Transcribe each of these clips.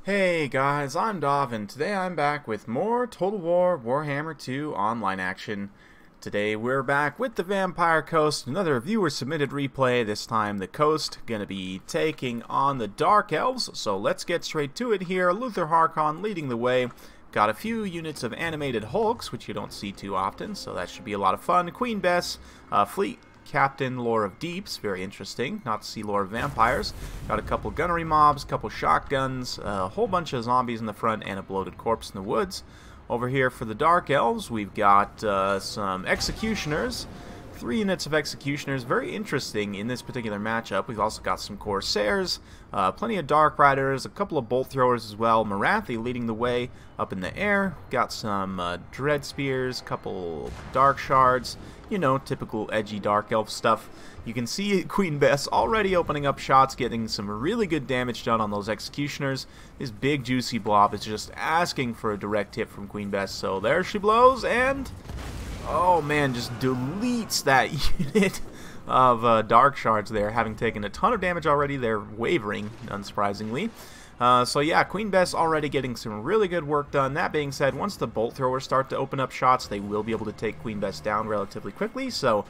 Hey guys, I'm Dov, and today I'm back with more Total War Warhammer 2 online action. Today we're back with the Vampire Coast, another viewer-submitted replay. This time the Coast gonna be taking on the Dark Elves, so let's get straight to it here. Luther Harkon leading the way. Got a few units of animated hulks, which you don't see too often, so that should be a lot of fun. Queen Bess, Fleet Captain, Lore of Deeps, very interesting. Not to see Lore of Vampires. Got a couple gunnery mobs, a couple shotguns, a whole bunch of zombies in the front, and a bloated corpse in the woods. Over here for the Dark Elves, we've got some Executioners. 3 units of Executioners, very interesting in this particular matchup. We've also got some Corsairs, plenty of Dark Riders, a couple of Bolt Throwers as well. Marathi leading the way up in the air. Got some Dread Spears, couple Dark Shards, you know, typical edgy Dark Elf stuff. You can see Queen Bess already opening up shots, getting some really good damage done on those Executioners. This big juicy blob is just asking for a direct hit from Queen Bess, so there she blows, and oh man, just deletes that unit of Dark Shards there, having taken a ton of damage already. They're wavering, unsurprisingly. So yeah, Queen Bess already getting some really good work done. That being said, once the Bolt Throwers start to open up shots, they will be able to take Queen Bess down relatively quickly. So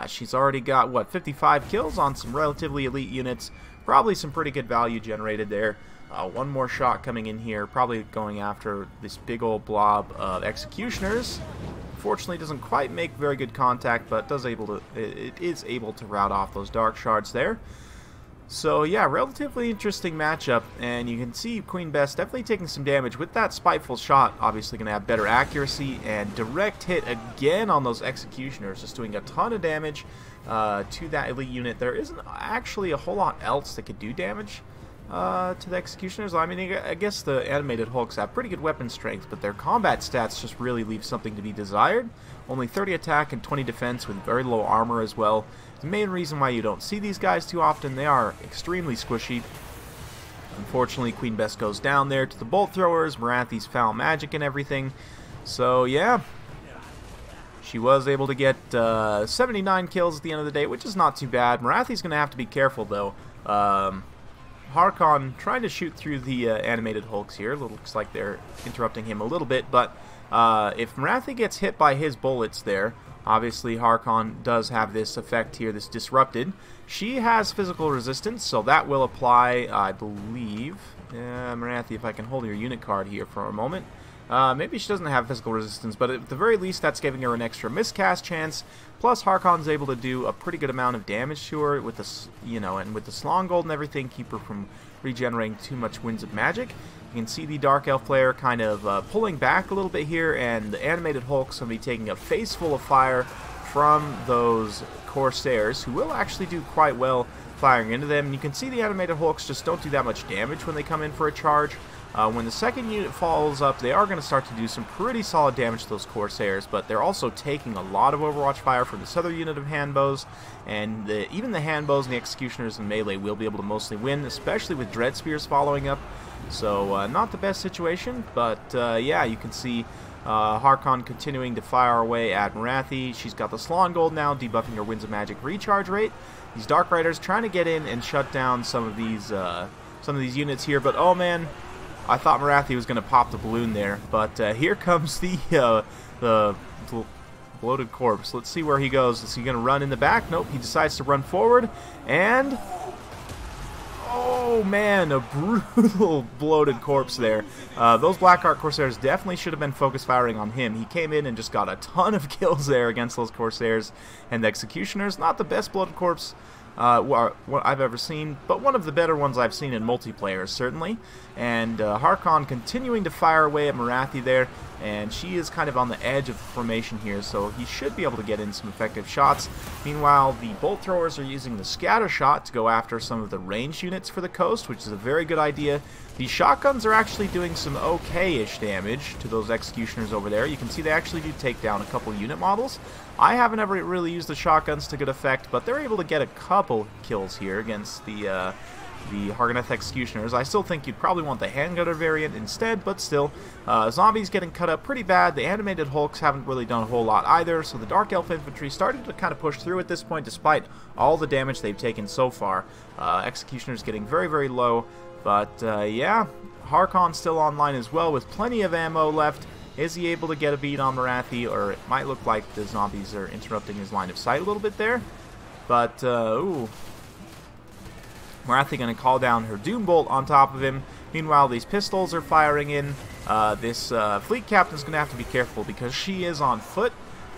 she's already got, what, 55 kills on some relatively elite units. Probably some pretty good value generated there. One more shot coming in here, probably going after this big old blob of Executioners. Unfortunately, doesn't quite make very good contact, but it is able to rout off those Dark Shards there. So yeah, relatively interesting matchup, and you can see Queen Bess definitely taking some damage with that Spiteful Shot. Obviously going to have better accuracy, and direct hit again on those Executioners, just doing a ton of damage to that elite unit. There isn't actually a whole lot else that could do damage to the Executioners. I mean, I guess the animated hulks have pretty good weapon strength, but their combat stats just really leave something to be desired. Only 30 attack and 20 defense with very low armor as well. The main reason why you don't see these guys too often, they are extremely squishy. Unfortunately, Queen Bess goes down there to the Bolt Throwers, Marathi's foul magic and everything. So yeah, she was able to get 79 kills at the end of the day, which is not too bad. Marathi's going to have to be careful though. Harkon trying to shoot through the animated hulks here. Looks like they're interrupting him a little bit, but if Marathi gets hit by his bullets there, obviously Harkon does have this effect here, this disrupted. She has physical resistance, so that will apply, I believe. Marathi, if I can hold your unit card here for a moment. Maybe she doesn't have physical resistance, but at the very least that's giving her an extra miscast chance. Plus Harkon's able to do a pretty good amount of damage to her with the, you know, and with the Slongold and everything, keep her from regenerating too much Winds of Magic. You can see the Dark Elf player kind of pulling back a little bit here, and the animated Hulk's going to be taking a face full of fire from those Corsairs, who will actually do quite well firing into them. And you can see the animated Hulks just don't do that much damage when they come in for a charge. When the second unit follows up, they are going to start to do some pretty solid damage to those Corsairs, but they're also taking a lot of Overwatch fire from this other unit of handbows, and even the handbows and the Executioners and melee will be able to mostly win, especially with Dread Spears following up. So not the best situation, but yeah, you can see Harkon continuing to fire away at Marathi. She's got the Slongold now, debuffing her Winds of Magic recharge rate. These Dark Riders trying to get in and shut down some of these units here, but oh man, I thought Marathi was going to pop the balloon there, but here comes the bloated corpse. Let's see where he goes. Is he going to run in the back? Nope, he decides to run forward, and oh man, a brutal bloated corpse there. Those Blackheart Corsairs definitely should have been focus firing on him. He came in and just got a ton of kills there against those Corsairs and the Executioners. Not the best bloated corpse what I've ever seen, but one of the better ones I've seen in multiplayer, certainly. And Harkon continuing to fire away at Marathi there, and she is kind of on the edge of the formation here, so he should be able to get in some effective shots. Meanwhile, the Bolt Throwers are using the Scatter Shot to go after some of the ranged units for the coast, which is a very good idea. The shotguns are actually doing some okay-ish damage to those Executioners over there. You can see they actually do take down a couple unit models. I haven't ever really used the shotguns to good effect, but they're able to get a couple kills here against the Hargoneth Executioners. I still think you'd probably want the handgunner variant instead, but still, zombies getting cut up pretty bad. The animated hulks haven't really done a whole lot either, so the Dark Elf infantry starting to kind of push through at this point despite all the damage they've taken so far. Executioners getting very, very low. But yeah, Harkon still online as well with plenty of ammo left. Is he able to get a beat on Morathi, or it might look like the zombies are interrupting his line of sight a little bit there. But, ooh. Morathi going to call down her Doom Bolt on top of him. Meanwhile, these pistols are firing in. This fleet captain's going to have to be careful because she is on foot.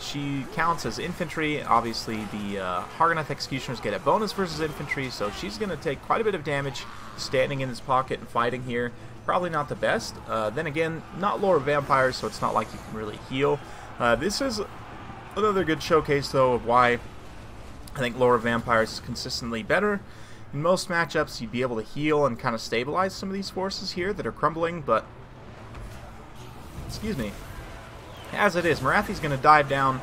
She counts as infantry. Obviously, the Hargonath Executioners get a bonus versus infantry, so she's going to take quite a bit of damage standing in this pocket and fighting here. Probably not the best. Then again, not Lore of Vampires, so it's not like you can really heal. This is another good showcase, though, of why I think Lore of Vampires is consistently better. In most matchups, you'd be able to heal and kind of stabilize some of these forces here that are crumbling, but excuse me. As it is, Morathi's going to dive down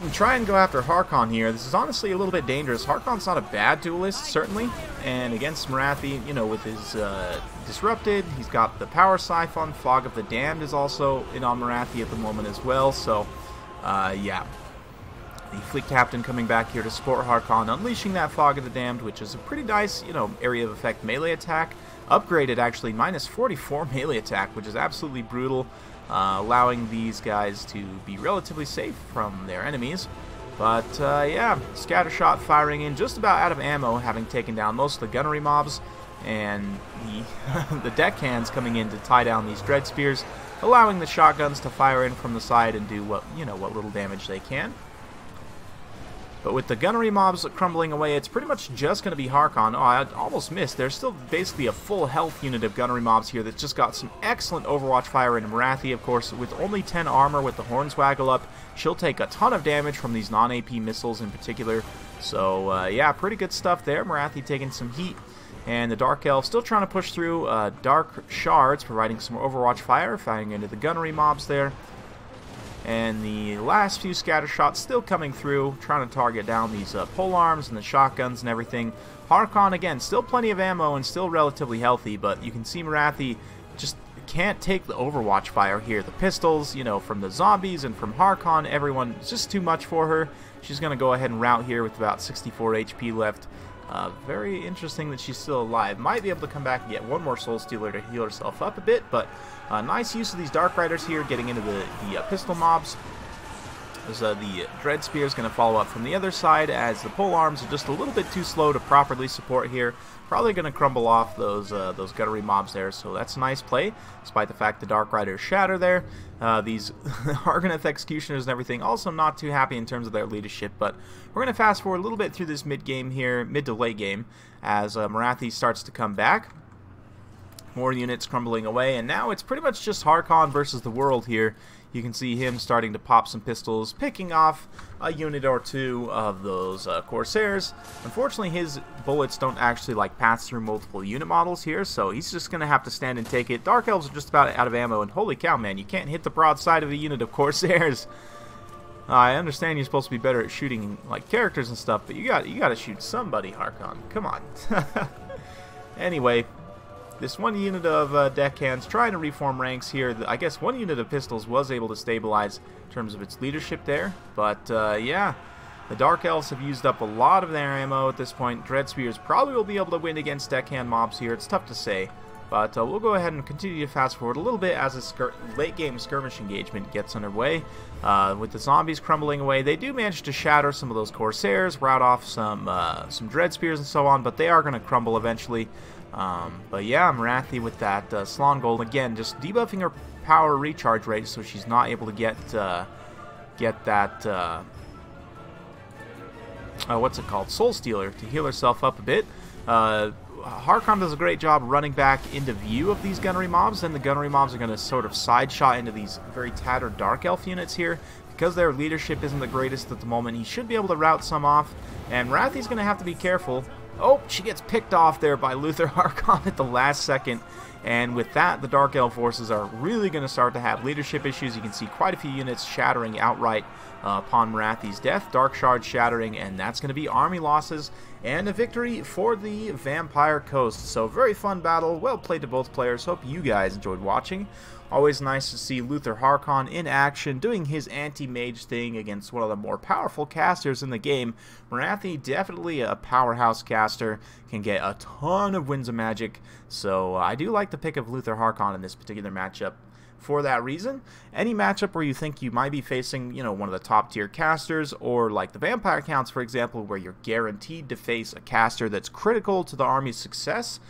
and try and go after Harkon here. This is honestly a little bit dangerous. Harkon's not a bad duelist, certainly, and against Morathi, you know, with his Disrupted, he's got the Power Siphon. Fog of the Damned is also in on Morathi at the moment as well, so, yeah. The Fleet Captain coming back here to support Harkon, unleashing that Fog of the Damned, which is a pretty nice, you know, area of effect melee attack. Upgraded, actually, minus 44 melee attack, which is absolutely brutal. Allowing these guys to be relatively safe from their enemies. But, yeah, Scattershot firing in just about out of ammo, having taken down most of the gunnery mobs, and the deckhands coming in to tie down these Dread Spears, allowing the shotguns to fire in from the side and do what, you know, what little damage they can. But with the gunnery mobs crumbling away, it's pretty much just going to be Harkon. Oh, I almost missed. There's still basically a full health unit of gunnery mobs here that's just got some excellent Overwatch fire. And Morathi, of course, with only 10 armor with the Hornswaggle up, she'll take a ton of damage from these non-AP missiles in particular. So, yeah, pretty good stuff there. Morathi taking some heat. And the Dark Elf still trying to push through Dark Shards, providing some Overwatch fire, firing into the gunnery mobs there. And the last few scatter shots still coming through, trying to target down these polearms and the shotguns and everything. Harkon, again, still plenty of ammo and still relatively healthy, but you can see Morathi just can't take the Overwatch fire here. The pistols, you know, from the zombies and from Harkon, everyone, it's just too much for her. She's going to go ahead and rout here with about 64 HP left. Very interesting that she's still alive. Might be able to come back and get one more Soul Stealer to heal herself up a bit, but nice use of these Dark Riders here, getting into the pistol mobs. As the Dread Spear is going to follow up from the other side, as the pole arms are just a little bit too slow to properly support here. Probably going to crumble off those gunnery mobs there, so that's a nice play, despite the fact the Dark Riders shatter there. These Hargonath Executioners and everything also not too happy in terms of their leadership, but we're going to fast forward a little bit through this mid-game here, mid to late game, as Morathi starts to come back. More units crumbling away, and now it's pretty much just Harkon versus the world here. You can see him starting to pop some pistols, picking off a unit or two of those Corsairs. Unfortunately, his bullets don't actually like pass through multiple unit models here, so he's just going to have to stand and take it. Dark Elves are just about out of ammo, and holy cow, man, you can't hit the broadside of a unit of Corsairs. I understand you're supposed to be better at shooting like characters and stuff, but you got to shoot somebody, Harkon. Come on. Anyway. This one unit of deckhands trying to reform ranks here. I guess one unit of pistols was able to stabilize in terms of its leadership there. But, yeah, the Dark Elves have used up a lot of their ammo at this point. Dread Spears probably will be able to win against deckhand mobs here. It's tough to say. But we'll go ahead and continue to fast forward a little bit as a late-game skirmish engagement gets underway. With the zombies crumbling away, they do manage to shatter some of those Corsairs, rout off some Dread Spears and so on, but they are going to crumble eventually. But yeah, Morathi with that Slon Gold, again, just debuffing her power recharge rate so she's not able to get that, what's it called, Soul Stealer to heal herself up a bit. Harkon does a great job running back into view of these gunnery mobs, and the gunnery mobs are going to sort of side shot into these very tattered Dark Elf units here. Because their leadership isn't the greatest at the moment, he should be able to rout some off, and Morathi's going to have to be careful. Oh, she gets picked off there by Luther Harkon at the last second. And with that, the Dark Elf forces are really going to start to have leadership issues. You can see quite a few units shattering outright upon Morathi's death. Dark Shards shattering, and that's going to be army losses and a victory for the Vampire Coast. So very fun battle. Well played to both players. Hope you guys enjoyed watching. Always nice to see Luther Harkon in action, doing his anti-mage thing against one of the more powerful casters in the game. Morathi, definitely a powerhouse caster, can get a ton of Winds of Magic, so I do like the the pick of Luther Harkon in this particular matchup for that reason. Any matchup where you think you might be facing, you know, one of the top tier casters, or like the vampire counts, for example, where you're guaranteed to face a caster that's critical to the army's success,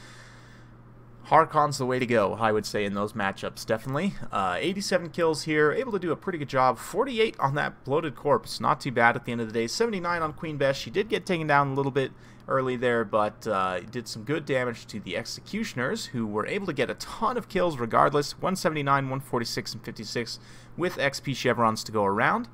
Harkon's the way to go, I would say, in those matchups, definitely. 87 kills here, able to do a pretty good job. 48 on that bloated corpse, not too bad at the end of the day. 79 on Queen Bess. She did get taken down a little bit early there, but did some good damage to the Executioners, who were able to get a ton of kills regardless. 179, 146, and 56 with XP chevrons to go around.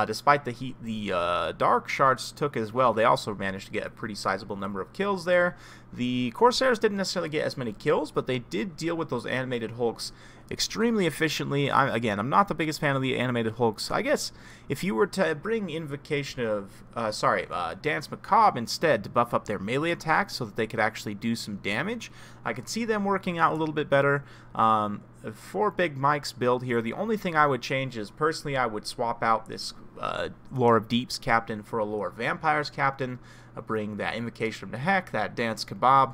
Despite the heat the Dark Shards took as well, they also managed to get a pretty sizable number of kills there. The Corsairs didn't necessarily get as many kills, but they did deal with those animated hulks extremely efficiently. Again, I'm not the biggest fan of the animated hulks. I guess if you were to bring Invocation of, Dance Macabre instead to buff up their melee attacks so that they could actually do some damage, I could see them working out a little bit better. For Big Mike's build here, the only thing I would change is, personally, I would swap out this Lore of Deeps captain for a Lore of Vampires captain. Bring that Invocation of the Heck, that Dance Kebab,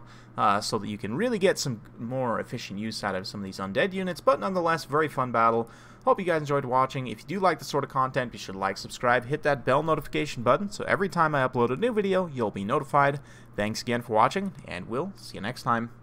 so that you can really get some more efficient use out of some of these undead units. But nonetheless, very fun battle. Hope you guys enjoyed watching. If you do like this sort of content, be sure to like, subscribe, hit that bell notification button, so every time I upload a new video, you'll be notified. Thanks again for watching, and we'll see you next time.